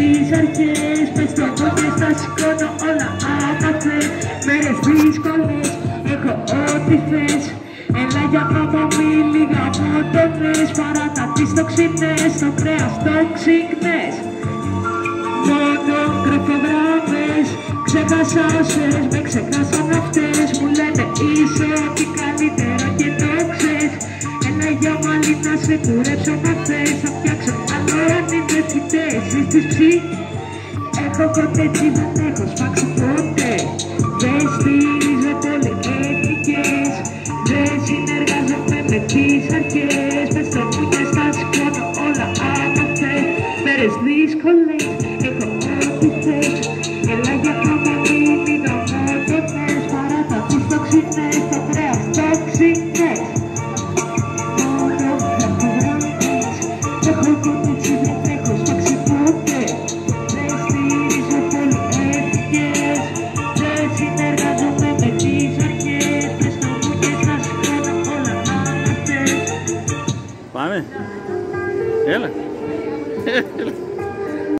τις αρχές. Πες το μου και στα σηκώνω όλα άμα θες. Μέρες δύσκολες, έχω ό,τι θες. Έλα για πάω μη λίγα μότονες. Παράτα τις τοξινές, το κρέας το ξύκνες. Μόνο γραφειογράφες, ξέχασα όσες με ξεχάσαν αυτές. Μου λένε είσαι ό,τι καλύτερα και το ξέρεις. Έλα για μαλλί να σε κουρέψω να θες. Θα φτιάξω άλλο αν είναι φυτές. Στις ψη, έχω κοντέτσι, δεν έχω σπάξει ποτέ. Δεν στηρίζω πολυεθνικές, δεν συνεργάζομαι με τις αρχές. Πες το μου και στα σηκώνω όλα άμα θες. Μέρες δύσκολες, έχω ό,τι θες. Έλα για κάμα μην είναι ομότονες. Παράτα τις τοξινές, το κρέας τοξινές. Μόνο γραφειογράφες, έχω κοντέτσι, δεν έχω σπάξει ποτέ. Δεν στηρίζω πολυεθνικές, δεν συνεργάζομαι με τις αρχές. Πες το μου και στα σηκώνω όλα άμα θες. Πάμε. Έλα.